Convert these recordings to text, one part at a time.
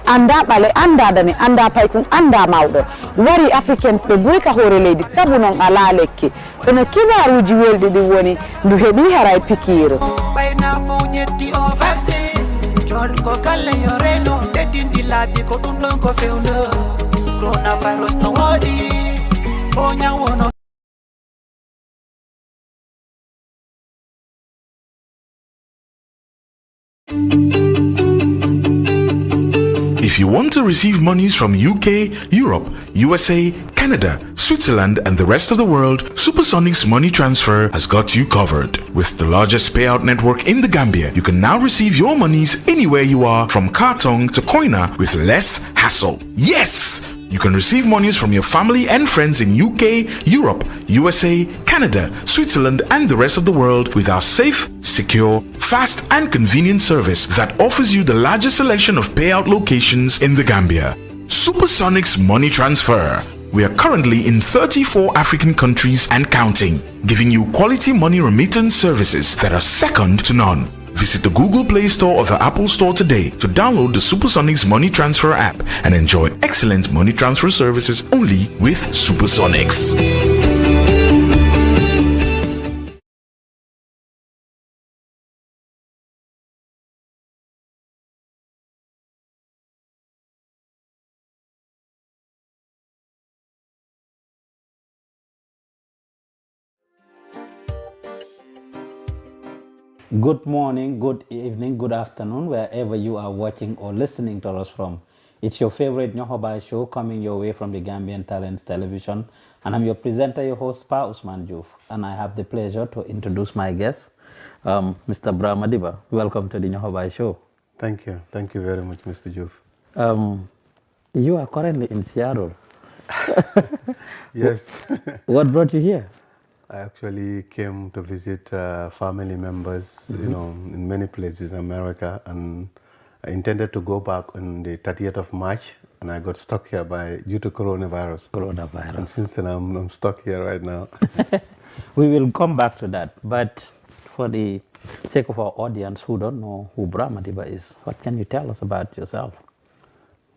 anda ɓale anda dane anda paykun anda mawɗo wari africains ɓe ɓuyka hoore leydi sabu noon ala lekki kono kibaruji welɗi ɗi woni ndu heeɓi haray pikiru ɓayna fo ñetti o vaccin jol ko kala yo reno teddindi laabi ko ɗum ɗon ko fewno coronavirus no woodi o ñawono. If you want to receive monies from UK, Europe, USA, Canada, Switzerland, and the rest of the world, Supersonics Money Transfer has got you covered. With the largest payout network in the Gambia, you can now receive your monies anywhere you are, from Kartong to Koina, with less hassle. Yes! You can receive monies from your family and friends in UK, Europe, USA, Canada, Switzerland, and the rest of the world with our safe, secure, fast, and convenient service that offers you the largest selection of payout locations in the Gambia. Supersonics Money Transfer. We are currently in 34 African countries and counting, giving you quality money remittance services that are second to none. Visit the Google Play Store or the Apple Store today to download the Supersonics Money Transfer app and enjoy excellent money transfer services only with Supersonics. Good morning, good evening, good afternoon, wherever you are watching or listening to us from. It's your favorite Nyohobai show coming your way from the Gambian Talents Television. And I'm your presenter, your host, Pa Usman Juf. And I have the pleasure to introduce my guest, Mr. Bruma Dibba. Welcome to the Nyohobai show. Thank you. Thank you very much, Mr. Juf. You are currently in Seattle. Yes. What brought you here? I actually came to visit family members, you know, in many places in America, and I intended to go back on the 30th of March, and I got stuck here due to coronavirus. And since then, I'm stuck here right now. We will come back to that, but for the sake of our audience who don't know who Bruma Dibba is, what can you tell us about yourself?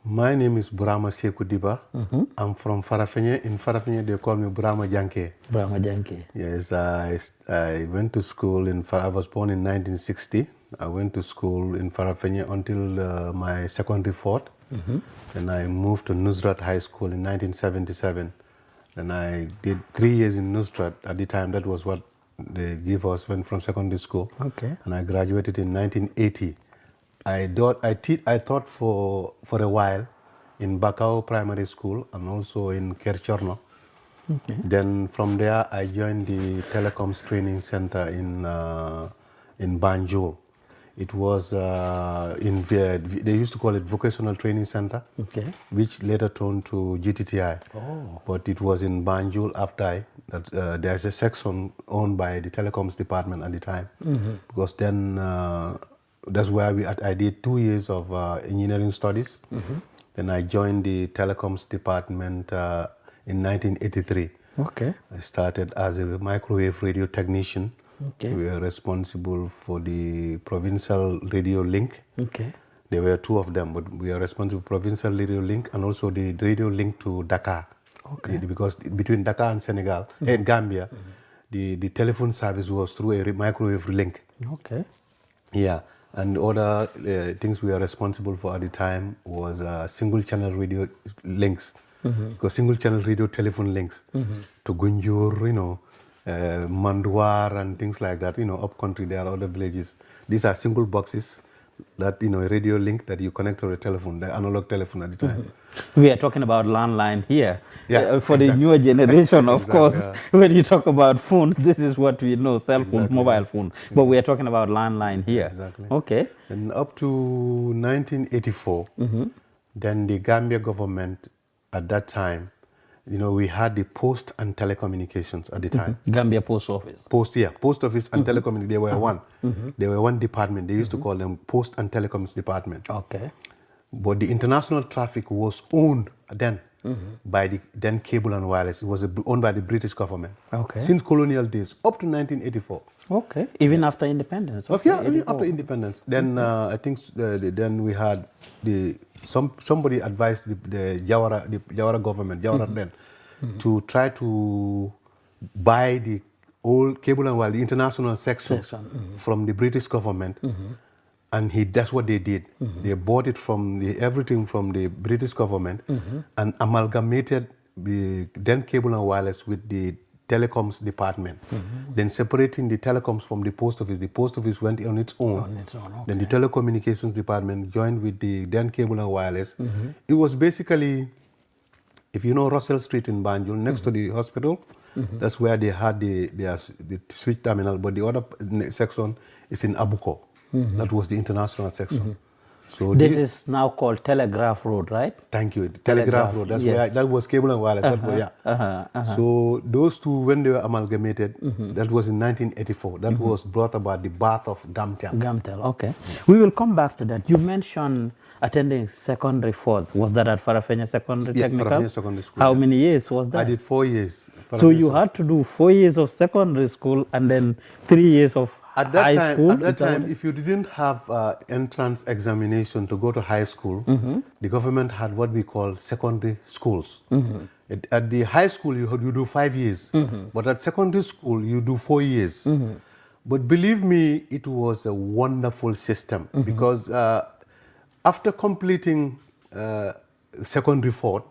My name is Bruma Dibba. I'm from Farafenye. In Farafenye, they call me Bruma Janke. Bruma Janke. Yes, I went to school I was born in 1960. I went to school in Farafenye until my secondary fourth. Then I moved to Nusrat High School in 1977. Then I did 3 years in Nusrat. At the time, that was what they gave us when from secondary school. Okay. And I graduated in 1980. I taught for a while in Bakau Primary School and also in Kerchorno. Okay. Then from there, I joined the Telecoms Training Center in Banjul. It was they used to call it Vocational Training Center, okay, which later turned to GTTI. Oh. But it was in Banjul after there's a section owned by the Telecoms Department at the time, because then that's where I did 2 years of engineering studies. Then I joined the Telecoms Department in 1983. Okay. I started as a microwave radio technician. Okay. We were responsible for the provincial radio link. Okay. There were two of them, but we are responsible for provincial radio link and also the radio link to Dakar. Okay. Because between Dakar and Senegal and Gambia, the telephone service was through a microwave link. Okay. Yeah. And other things we are responsible for at the time was single channel radio links. Because single channel radio telephone links to Gunjur, you know, Mandwar and things like that, you know, up country, there are other villages. These are single boxes that, you know, a radio link that you connect to a telephone, the analog telephone at the time. We are talking about landline here. Yeah, for the newer generation, of course, when you talk about phones, this is what we know, cell phone, mobile phone. But we are talking about landline here. Exactly. Okay. And up to 1984, then the Gambia government at that time, you know, we had the Post and Telecommunications at the time. Gambia Post Office. Post Office and Telecommunications, they were one. They were one department. They used to call them Post and Telecoms Department. Okay. But the international traffic was owned then by the then Cable and Wireless. It was owned by the British government. Okay. Since colonial days, up to 1984. Okay. Even after independence. Okay, yeah, even after independence. Then I think then we had somebody advised the Jawara government, Jawara then, to try to buy the old Cable and Wireless, the international section from the British government. And that's what they did. They bought it from everything from the British government and amalgamated the then Cable and Wireless with the telecoms department. Then separating the telecoms from the post office. The post office went on its own. Then the telecommunications department joined with the then Cable and Wireless. It was basically, if you know Russell Street in Banjul, next to the hospital, that's where they had the switch terminal, but the other section is in Abuko. That was the international section. So this is now called Telegraph Road, right? Thank you. Telegraph Road. That's where that was Cable and Wireless. So those two, when they were amalgamated, that was in 1984. That was brought about the birth of Gamtel. Gamtel, okay. We will come back to that. You mentioned attending secondary fourth. Was that at Farafenni Secondary Technical? Farafenni Secondary School. How many years was that? I did 4 years. So you had to do 4 years of secondary school and then 3 years of high school? At that time, if you didn't have entrance examination to go to high school, the government had what we call secondary schools. At the high school, you do 5 years, but at secondary school, you do 4 years. But believe me, it was a wonderful system because after completing secondary fourth,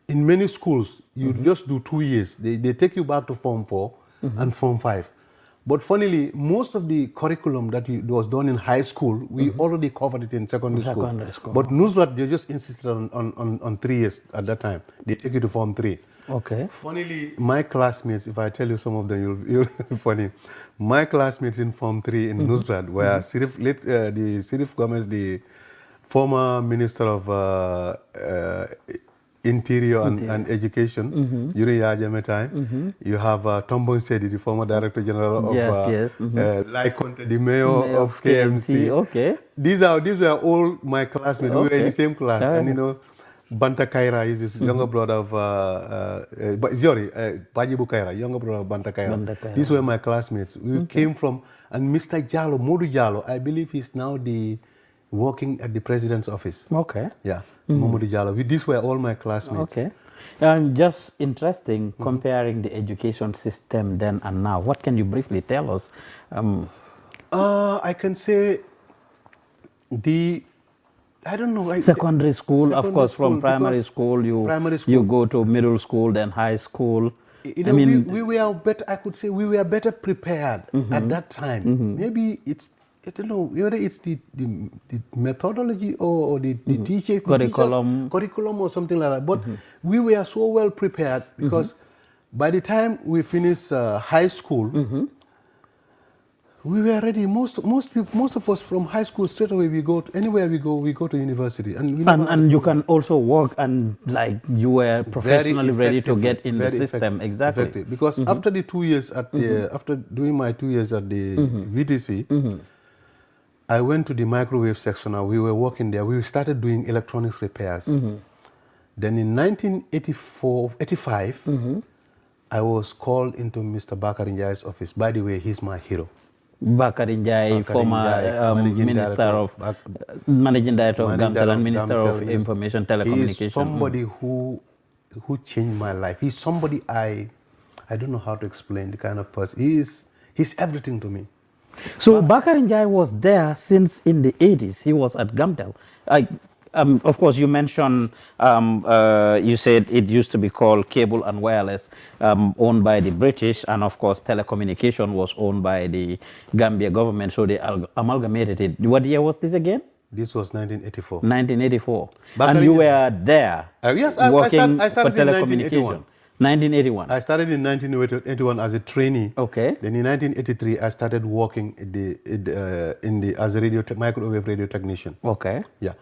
in many schools, you just do 2 years. They take you back to Form 4 and Form 5. But funnily, most of the curriculum that was done in high school, we already covered it in secondary school. But Nusrat, they just insisted on 3 years at that time. They take you to Form 3. Okay. Funnily, my classmates, if I tell you some of them, you'll be funny. My classmates in Form 3 in Nusrat were Sirif Gomez, the former Minister of Interior and Education during Yaya Jammeh time. You have Tombon Sedi, the former Director General of Lai Conte, the Mayor of KMC. Okay. These were all my classmates. We were in the same class. And you know, Banta Kaira is his younger brother of Bajibu Kaira, younger brother of Banta Kaira. These were my classmates. We came from, and Mr. Jallo, Modu Jallo, I believe he's now working at the president's office. Okay. Yeah. Mamadou Jallo. These were all my classmates. Okay. Just interesting comparing the education system then and now. What can you briefly tell us? I can say I don't know. Secondary school, of course, from primary school, you go to middle school, then high school. You know, we were better, I could say we were better prepared at that time. Maybe I don't know whether it's the methodology or the teaching curriculum or something like that. But we were so well prepared because by the time we finished high school, we were ready. Most of us from high school straight away anywhere we go to university, and you can also work and like you were professionally ready to get in the system. Exactly. Because after the 2 years after doing my 2 years at the VTC. I went to the microwave section and we were working there. We started doing electronics repairs. Then in 1985, I was called into Mr. Bakari Njai's office. By the way, he's my hero. Bakari Njai, former Managing Director of Gamtel and Minister of Information Telecommunication. He's somebody who changed my life. He's somebody I don't know how to explain the kind of person. He's everything to me. So Bakari Njai was there since in the 80s. He was at Gamtel. Of course, you mentioned, you said it used to be called Cable and Wireless, owned by the British, and of course, telecommunication was owned by the Gambia government, so they amalgamated it. What year was this again? This was 1984. 1984. And you were there yes, working I started for telecommunication. 1981. I started in 1981 as a trainee. Okay. Then in 1983, I started working as a microwave radio technician. Okay. Yeah.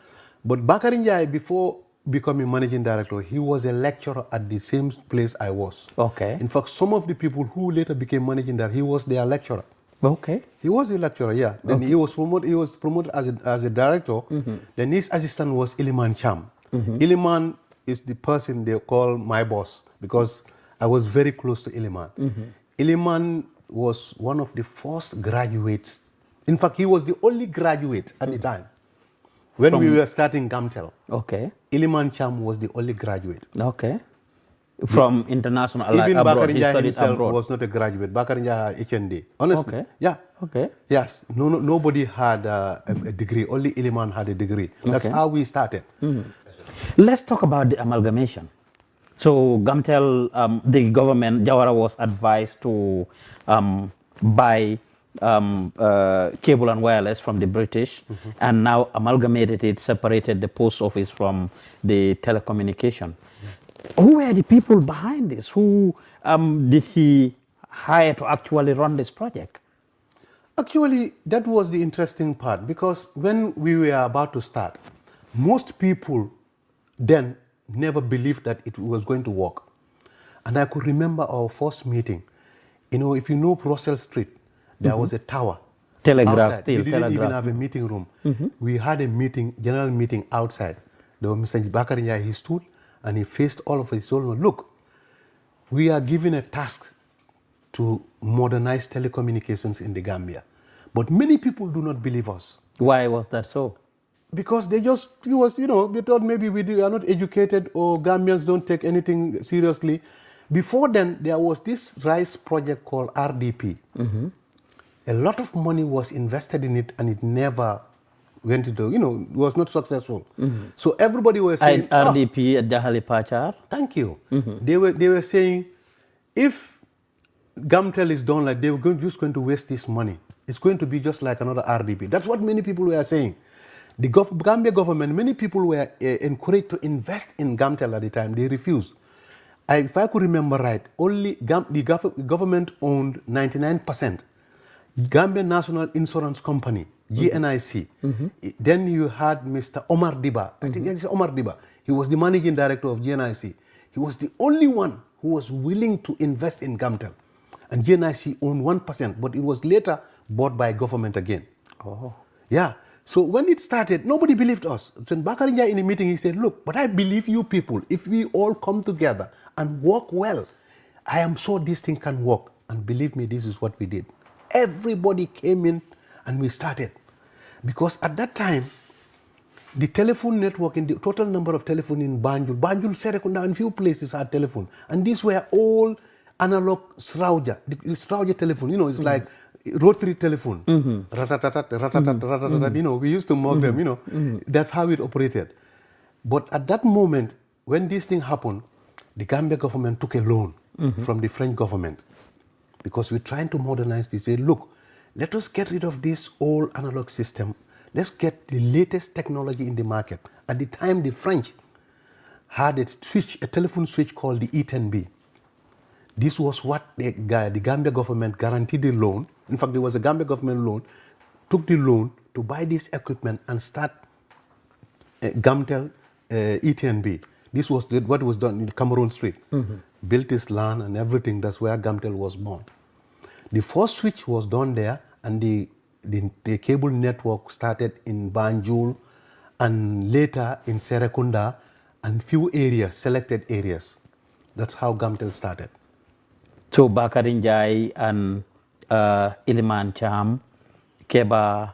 But Bakari Njai, before becoming managing director, he was a lecturer at the same place I was. Okay. In fact, some of the people who later became managing director, he was their lecturer. Okay. He was a lecturer, yeah. Then he was promoted as a director. Then his assistant was Iliman Cham. Iliman is the person they call my boss because I was very close to Iliman. Iliman was one of the first graduates. In fact, he was the only graduate at the time. When we were starting Gamtel, Iliman Cham was the only graduate. From international, like even abroad, Bakarinja himself was not a graduate. Bakarinja HND. Honestly, yeah. Yes, nobody had a degree. Only Iliman had a degree. That's how we started. Let's talk about the amalgamation. So Gamtel, the government, Jawara was advised to buy cable and wireless from the British, and now amalgamated it, separated the post office from the telecommunication. Who were the people behind this? Who did he hire to actually run this project? Actually, that was the interesting part, because when we were about to start, most people then never believed that it was going to work. And I could remember our first meeting. You know, if you know Russell Street, there was a tower. Telegraph. We didn't even have a meeting room. We had a meeting, general meeting outside. There was Mr. Bakarinja, he stood and he faced all of us. He told me, look, we are given a task to modernize telecommunications in the Gambia. But many people do not believe us. Why was that so? Because they just, they thought maybe we are not educated or Gambians don't take anything seriously. Before then, there was this rice project called RDP. A lot of money was invested in it and it never went into, was not successful. So everybody was saying, RDP at Jahali Pachar. Thank you. They were saying, if Gamtel is done like, they were just going to waste this money. It's going to be just like another RDP. That's what many people were saying. The Gambia government, many people were encouraged to invest in Gamtel at the time. They refused. If I could remember right, only the government owned 99%. Gambia National Insurance Company, GNIC. Then you had Mr. Omar Dibba. I think it's Omar Dibba. He was the managing director of GNIC. He was the only one who was willing to invest in Gamtel. And GNIC owned 1%, but it was later bought by government again. Yeah. So when it started, nobody believed us. So Bakarinja in a meeting, he said, look, but I believe you people. If we all come together and work well, I am sure this thing can work. And believe me, this is what we did. Everybody came in and we started. Because at that time, the telephone network, in the total number of telephone in Banjul, Serekunda, and few places had telephone. And these were all analog Srauja, the Srauja telephone, it's like rotary telephone. We used to mock them, That's how it operated. But at that moment, when this thing happened, the Gambia government took a loan from the French government. Because we're trying to modernize this. They said, look, let us get rid of this old analog system. Let's get the latest technology in the market. At the time, the French had a telephone switch called the E10B. This was what the Gambia government guaranteed the loan. In fact, there was a Gambia government loan, took the loan to buy this equipment and start Gamtel E10B. This was what was done in Cameroon Street. Built this land and everything. That's where Gamtel was born. The first switch was done there, and the cable network started in Banjul and later in Serekunda and few areas, selected areas. That's how Gamtel started. So Bakarinjai and Iliman Cham, Keba.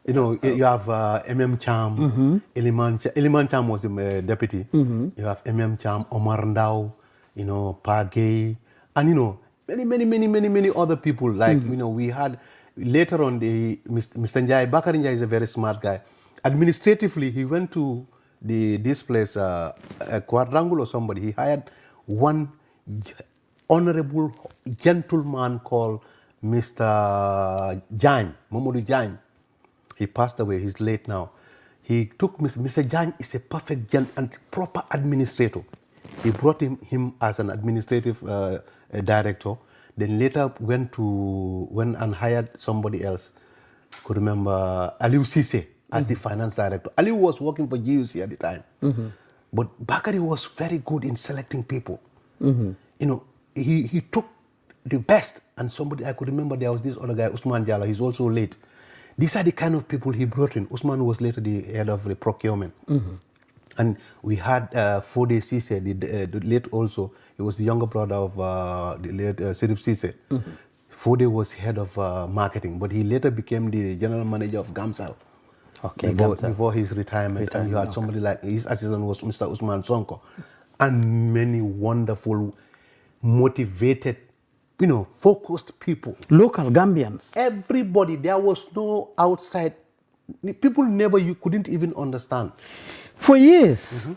You have MM Cham, Iliman Cham was the deputy. You have MM Cham, Omar Ndao, Pagay, and many other people. Like we had later on Mr. Njai. Bakarinjai is a very smart guy. Administratively, he went to this place, Quadrangle or somebody. He hired one honorable gentleman called Mr. Jain, Mamadou Jain. He passed away, he's late now. He took Mr. Jain is a perfect and proper administrator. He brought him as an administrative director, then later went and hired somebody else. Could remember Aliou Cisse as the finance director. Aliou was working for GUC at the time. But Bakari was very good in selecting people. He took the best, and somebody, I could remember there was this other guy, Usman Jala, he's also late. These are the kind of people he brought in. Usman was later the head of the procurement. And we had Fode Cisse, the late also, he was the younger brother of the late Sirif Cisse. Fode was head of marketing, but he later became the general manager of Gamsal. Okay, before his retirement. And you had somebody like, his assistant was Mr. Usman Sonko. And many wonderful, motivated, focused people. Local Gambians. Everybody, there was no outside. People you couldn't even understand. For years,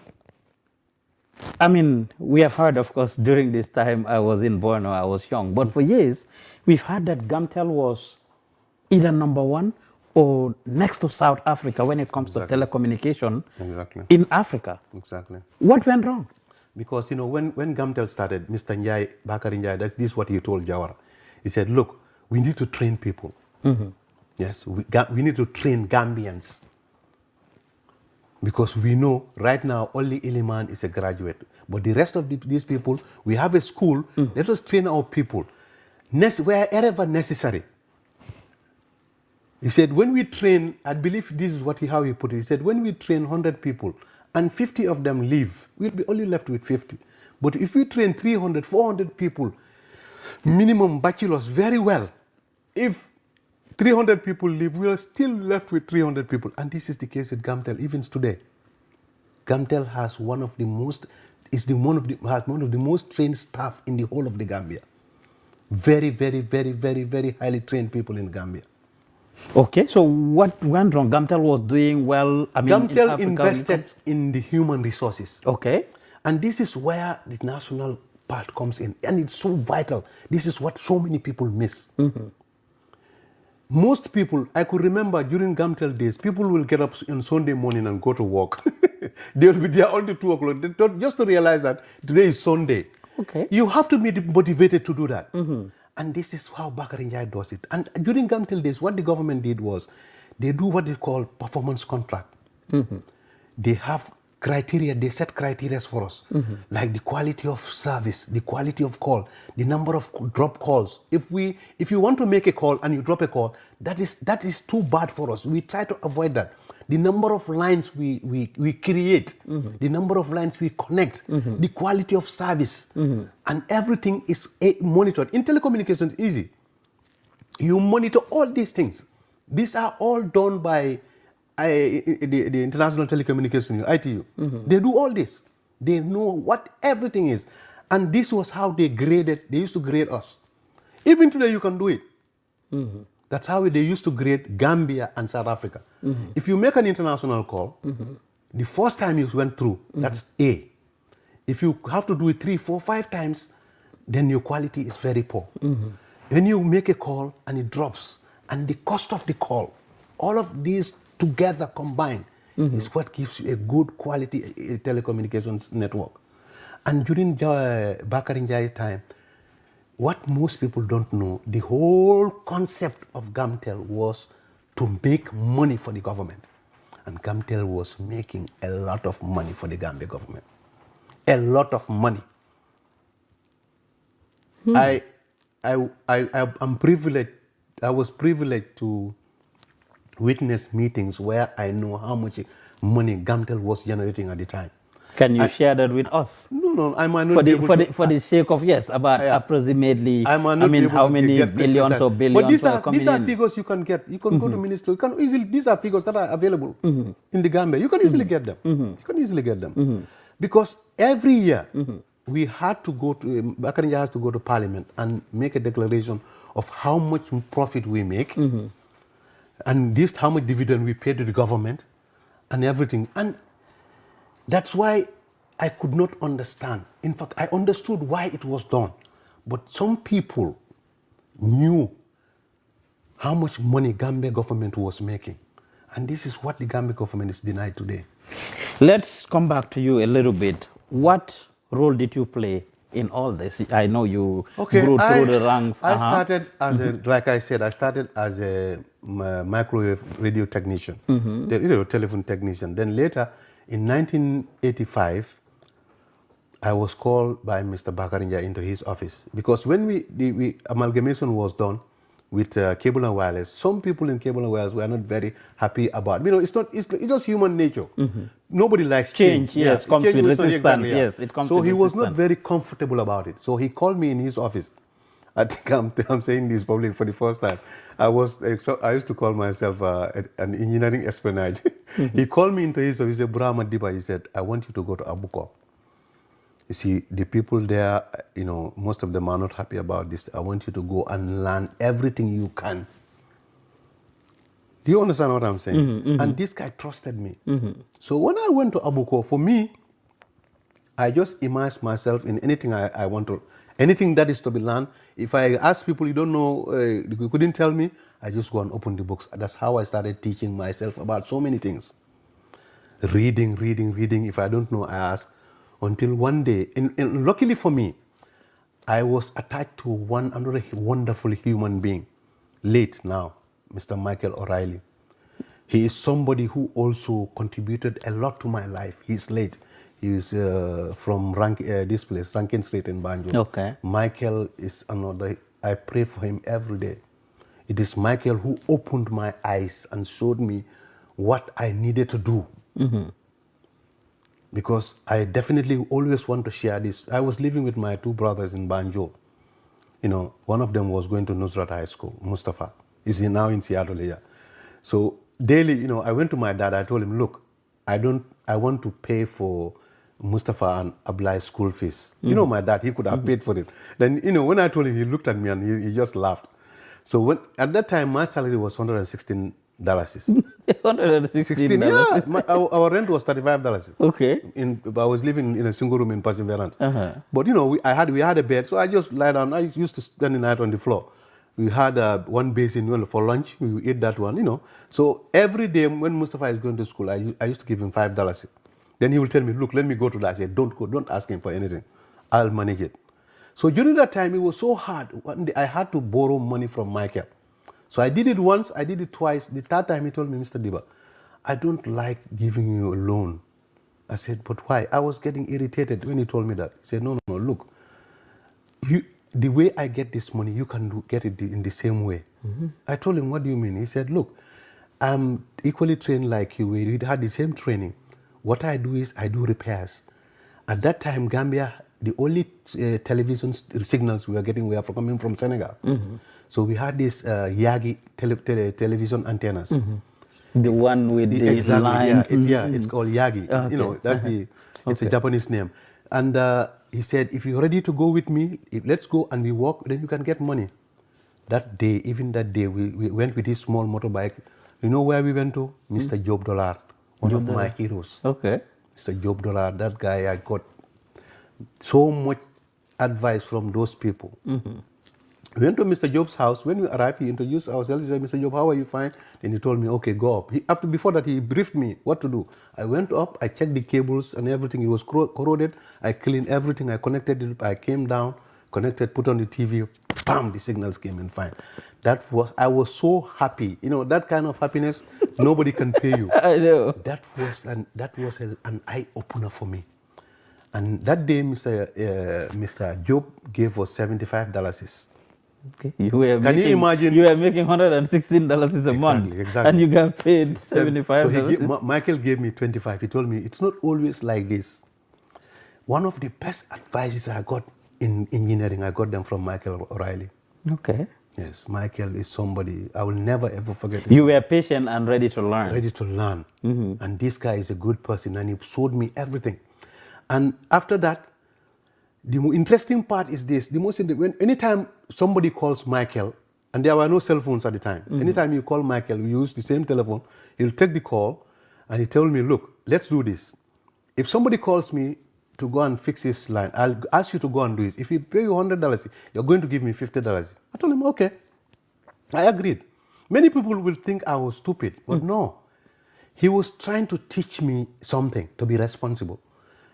I mean, we have heard, of course, during this time I was in Borno, I was young, but for years, we've heard that Gamtel was either number one or next to South Africa when it comes to telecommunication in Africa. Exactly. What went wrong? Because, when Gamtel started, Mr. Njai, Bakari Njai, this is what he told Jawara. He said, look, we need to train people. Yes, we need to train Gambians. Because we know right now only Iliman is a graduate. But the rest of these people, we have a school, let us train our people wherever necessary. He said, when we train, I believe this is how he put it. He said, when we train 100 people and 50 of them leave, we'll be only left with 50. But if we train 300, 400 people, minimum bachelors, very well, if 300 people leave, we are still left with 300 people. And this is the case with Gamtel, even today. Gamtel has one of the most trained staff in the whole of the Gambia. Very, very, very, very, very highly trained people in Gambia. Okay, so what went wrong? Gamtel was doing well. Gamtel invested in the human resources. Okay. And this is where the national part comes in. And it's so vital. This is what so many people miss. Most people, I could remember during Gamtel days, people will get up on Sunday morning and go to work. They'll be there until 2 o'clock, just to realize that today is Sunday. Okay. You have to be motivated to do that. And this is how Bakari Njai does it. And during Gamtel days, what the government did was, they do what they call performance contract. They have criteria, they set criteria for us, like the quality of service, the quality of call, the number of drop calls. If you want to make a call and you drop a call, that is too bad for us. We try to avoid that. The number of lines we create, the number of lines we connect, the quality of service, and everything is monitored. In telecommunications, easy. You monitor all these things. These are all done by the International Telecommunication, ITU. They do all this. They know what everything is. And this was how they used to grade us. Even today you can do it. That's how they used to grade Gambia and South Africa. If you make an international call, the first time you went through, that's A. If you have to do it 3, 4, 5 times, then your quality is very poor. When you make a call and it drops, and the cost of the call, all of these together combined is what gives you a good quality telecommunications network. And during Bakari Njai's time, what most people don't know, the whole concept of Gamtel was to make money for the government. And Gamtel was making a lot of money for the Gambia government. A lot of money. I'm privileged. I was privileged to witness meetings where I know how much money Gamtel was generating at the time. Can you share that with us? No, I might not for the sake of approximately. how many billions or billions? But these are figures you can get. You can go to ministry. You can easily. These are figures that are available in the Gambia. You can easily get them. You can easily get them because every year we had to go to Bakari Njai has to go to Parliament and make a declaration of how much profit we make, and this how much dividend we pay to the government, and everything. And that's why I could not understand. In fact, I understood why it was done. But some people knew how much money Gambia government was making. And this is what the Gambia government is denied today. Let's come back to you a little bit. What role did you play in all this? I know you grew through the ranks. I started as like I said, I started as a microwave radio technician, telephone technician. Then later, in 1985, I was called by Mr. Bakari Njai into his office because when the amalgamation was done with cable and wireless, some people in cable and wireless were not very happy about. It's just human nature. nobody likes change. Yes, comes with resistance. Exactly, yeah. Yes, it comes with resistance. So he was not very comfortable about it. So he called me in his office. I think I'm saying this probably for the first time. I used to call myself an engineering espionage. He called me into his office. He said, Bruma Dibba, he said, I want you to go to Abuko. You see, the people there, most of them are not happy about this. I want you to go and learn everything you can. Do you understand what I'm saying? And this guy trusted me. So when I went to Abuko, for me, I just immersed myself in anything I want to, anything that is to be learned. If I ask people, you don't know, you couldn't tell me, I just go and open the books. That's how I started teaching myself about so many things. Reading. If I don't know, I ask. Until one day, and luckily for me, I was attached to another wonderful human being, late now, Mr. Michael O'Reilly. He is somebody who also contributed a lot to my life. He's late. He is from this place, Rankin Street in Banjul. Okay. Michael is another, I pray for him every day. It is Michael who opened my eyes and showed me what I needed to do. Because I definitely always want to share this. I was living with my two brothers in Banjul. One of them was going to Nusrat High School, Mustafa. He's now in Seattle here. So daily, I went to my dad. I told him, look, I want to pay for Mustafa and Ablai's school fees. My dad, he could have paid for it. Then, when I told him, he looked at me and he just laughed. So at that time, my salary was $116. $116? Yeah. Our rent was $35. Okay. I was living in a single room in Perseverance. But, we had a bed, so I just lie down. I used to spend the night on the floor. We had one basin for lunch. We ate that one, So every day when Mustafa is going to school, I used to give him $5. Then he will tell me, look, let me go to that. I said, don't go, don't ask him for anything. I'll manage it. So during that time, it was so hard. One day I had to borrow money from Michael. So I did it once, I did it twice. The third time he told me, Mr. Dibba, I don't like giving you a loan. I said, but why? I was getting irritated when he told me that. He said, no, look, the way I get this money, you can get it in the same way. I told him, what do you mean? He said, look, I'm equally trained like you. We had the same training. What I do is I do repairs. At that time, Gambia, the only television signals we were getting were coming from Senegal. So we had these Yagi television antennas. The one with the lines. Yeah, it's called Yagi. Okay. It's a Japanese name. And he said, if you're ready to go with me, let's go and we walk, then you can get money. Even that day, we went with his small motorbike. You know where we went to? Mr. Job Dollar, one of my heroes. Okay. Mr. Job Dollar, that guy, I got so much advice from those people. We went to Mr. Job's house. When we arrived, he introduced ourselves. He said, Mr. Job, how are you? Fine. Then he told me, okay, go up. Before that, he briefed me what to do. I went up, I checked the cables and everything. It was corroded. I cleaned everything. I connected it. I came down, connected, put on the TV. Bam, the signals came in fine. I was so happy. That kind of happiness, nobody can pay you. I know. That was an eye-opener for me. And that day, Mr. Job gave us $75. Okay. You were making $116 a month. Exactly. And you got paid $75. So Michael gave me $25. He told me, it's not always like this. One of the best advices I got in engineering, I got them from Michael O'Reilly. Okay. Yes, Michael is somebody I will never ever forget him. You were patient and ready to learn. Ready to learn. And this guy is a good person and he showed me everything. And after that, the interesting part is this. Anytime somebody calls Michael, and there were no cell phones at the time. Anytime you call Michael, we use the same telephone, he'll take the call and he told me, look, let's do this. If somebody calls me to go and fix his line, I'll ask you to go and do it. If he pay you $100, you're going to give me $50. I told him, okay. I agreed. Many people will think I was stupid, but no. He was trying to teach me something, to be responsible.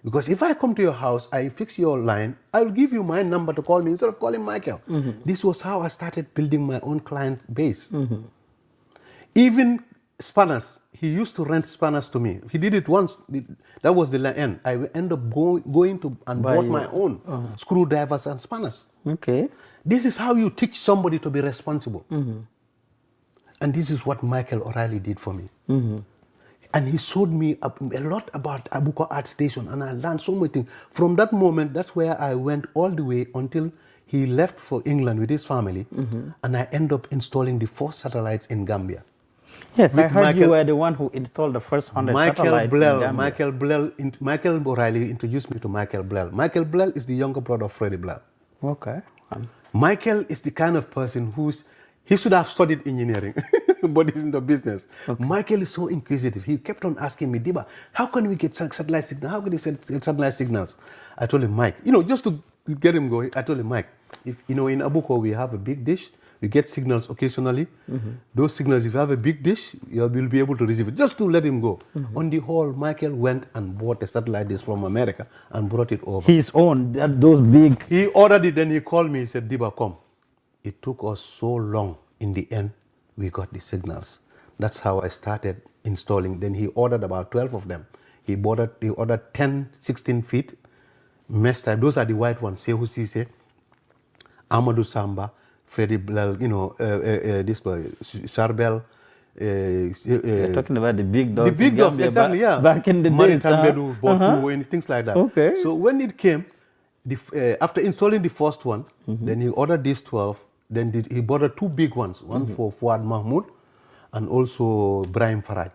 Because if I come to your house, I fix your line, I will give you my number to call me instead of calling Michael. This was how I started building my own client base. Even spanners, he used to rent spanners to me. He did it once. That was the end. I ended up going to and bought my own screwdrivers and spanners. Okay. This is how you teach somebody to be responsible. And this is what Michael O'Reilly did for me. And he showed me a lot about Abuko Art Station, and I learned so many things. From that moment, that's where I went all the way until he left for England with his family, and I ended up installing the first satellites in Gambia. Yes, I heard you were the one who installed the first 100 satellites in Gambia. Michael O'Reilly introduced me to Michael Blell. Michael Blell is the younger brother of Freddie Blell. Okay. Michael is the kind of person he should have studied engineering, but he's in the business. Okay. Michael is so inquisitive. He kept on asking me, Dibba, how can we get satellite signals? How can we get satellite signals? I told him, Mike, just to get him going, I told him, Mike, if in Abuko we have a big dish, we get signals occasionally. Those signals, if you have a big dish, you'll be able to receive it, just to let him go. On the whole, Michael went and bought a satellite dish from America and brought it over. His own, those big. He ordered it, then he called me, he said, Dibba, come. It took us so long. In the end, we got the signals. That's how I started installing. Then he ordered about 12 of them. He ordered 10, 16 feet mesh type. Those are the white ones. Sehu Sise, Amadou Samba, Freddie Blell, this boy, Charbel. You're talking about the big dogs. The big dogs, exactly, yeah. Back in the days. Botu, and things like that. Okay. So when it came, after installing the first one, then he ordered these 12. Then he bought two big ones, one for Fuad Mahmoud and also Brahim Faraj.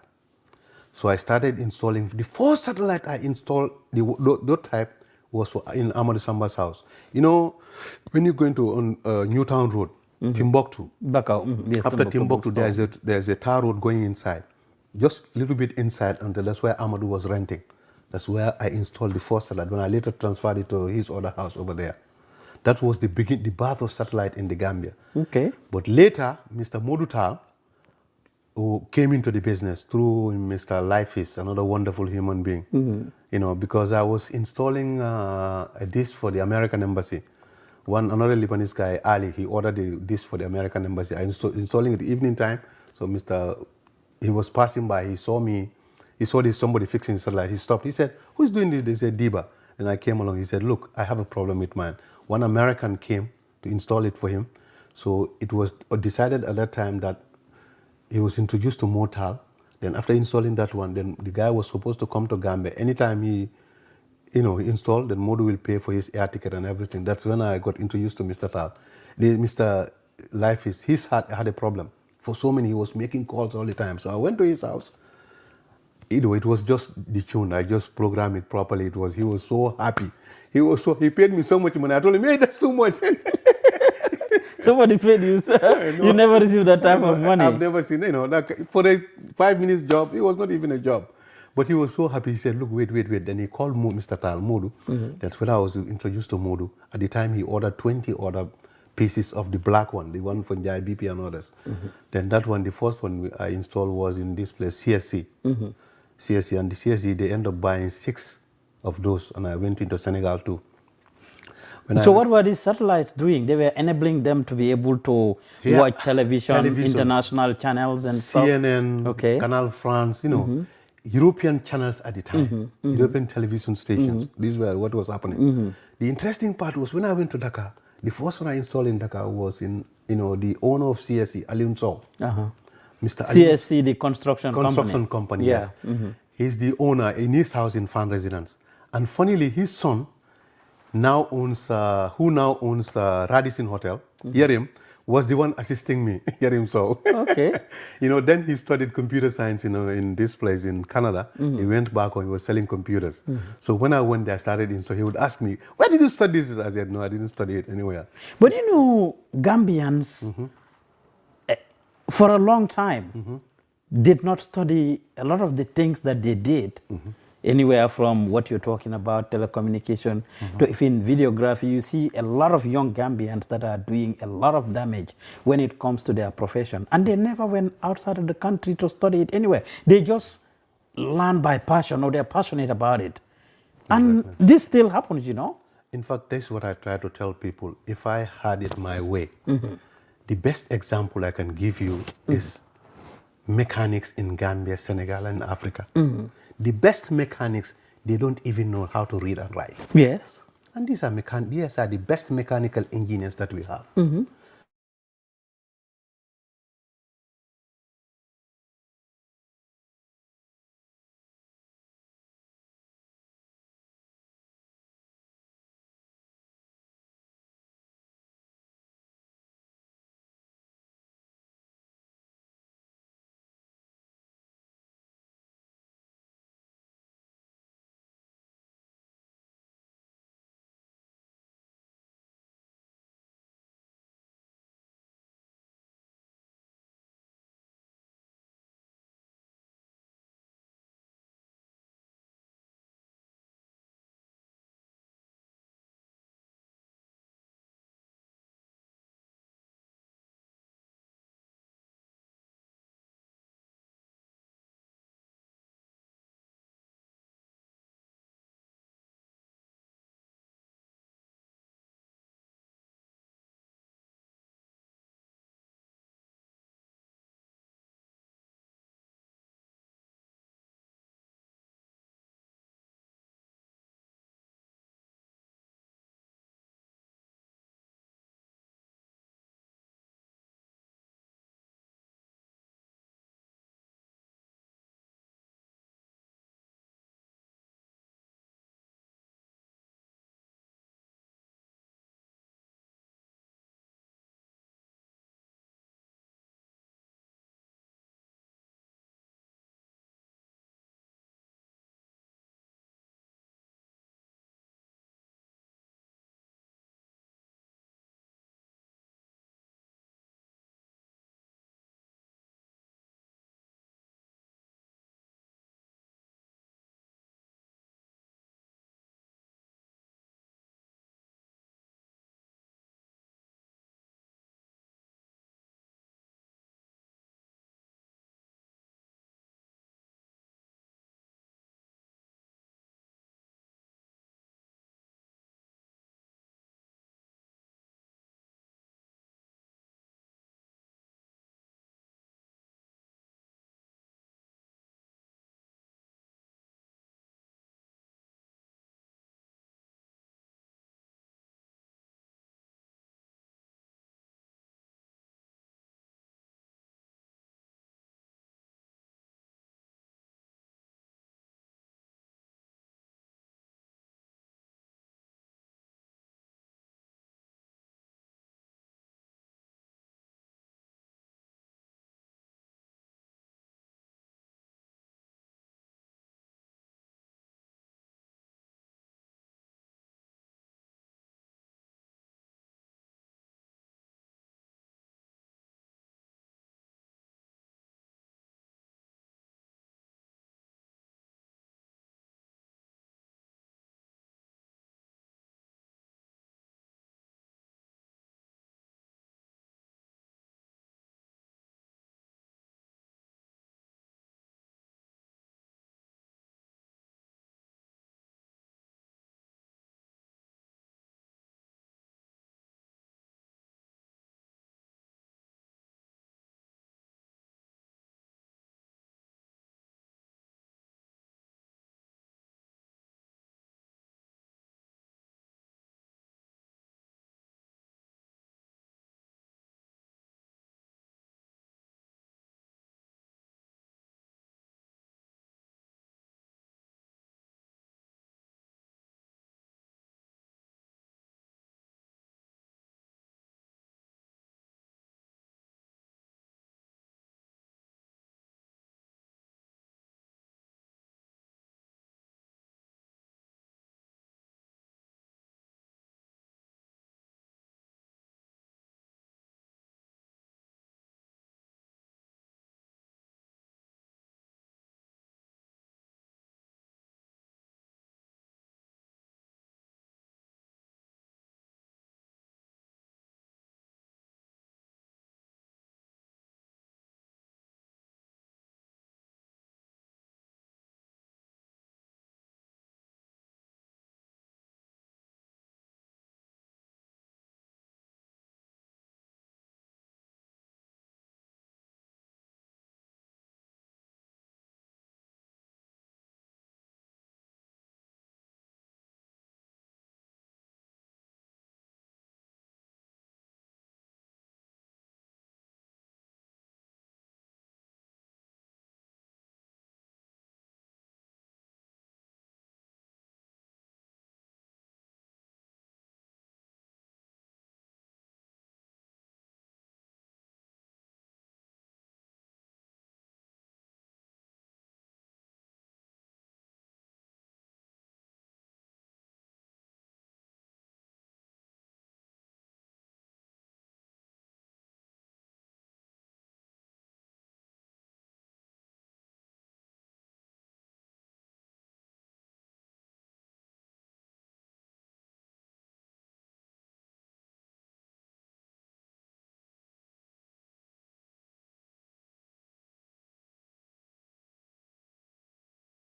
So I started installing. The first satellite I installed, that type, was in Amadou Samba's house. When you go into Newtown Road, Timbuktu. Yes, After Timbuktu, there's a tar road going inside. Just a little bit inside until that's where Amadou was renting. That's where I installed the first satellite when I later transferred it to his other house over there. That was the birth of satellite in the Gambia. Okay. But later, Mr. Modutal, who came into the business through Mr. Lifeis, another wonderful human being, because I was installing a dish for the American Embassy. Another Lebanese guy, Ali, he ordered the dish for the American Embassy. I installing it evening time. So he was passing by, he saw me, he saw somebody fixing the satellite. He stopped, he said, who's doing this? They said, Dibba. And I came along, he said, look, I have a problem with mine. One American came to install it for him. So it was decided at that time that he was introduced to Motal. Then after installing that one, then the guy was supposed to come to Gambia. Anytime he installed, then Modu will pay for his air ticket and everything. That's when I got introduced to Mr. Tal. Mr. Lifeis, had a problem. For so many, he was making calls all the time. So I went to his house. It was just the tune. I just programmed it properly. He was so happy. He paid me so much money. I told him, hey, that's too much. Somebody paid you, sir. You never received that type of money. I've never seen, for a 5 minutes job, it was not even a job. But he was so happy. He said, look, wait. Then he called Mr. Tal, Modu. That's when I was introduced to Modu. At the time, he ordered 20 other pieces of the black one, the one from Jai BP and others. Then that one, the first one I installed was in this place, CSC. CSC, and the CSC, they end up buying 6 of those, and I went into Senegal too. What were these satellites doing? They were enabling them to be able to watch television, international channels and CNN, stuff? Okay. Canal France, European channels at the time, European television stations. These were what was happening. The interesting part was when I went to Dakar, the first one I installed in Dakar was in, the owner of CSC, Aliun Sow. Mr. CSC, the construction company. Yeah. Yes. He's the owner in his house in Fan Residence. And funnily, his son now owns Radisson Hotel. Yerim was the one assisting me. Yerim So. Okay. Then he studied computer science, in this place in Canada. He went back and he was selling computers. So when I went there, I started so he would ask me, where did you study this? I said, no, I didn't study it anywhere. But Gambians, for a long time, did not study a lot of the things that they did. Anywhere from what you're talking about, telecommunication, to even videography. You see a lot of young Gambians that are doing a lot of damage when it comes to their profession. And they never went outside of the country to study it anywhere. They just learn by passion, or they're passionate about it. And this still happens, In fact, that's what I try to tell people. If I had it my way, the best example I can give you is mechanics in Gambia, Senegal, and Africa. The best mechanics, they don't even know how to read and write. Yes. And these are the best mechanical engineers that we have.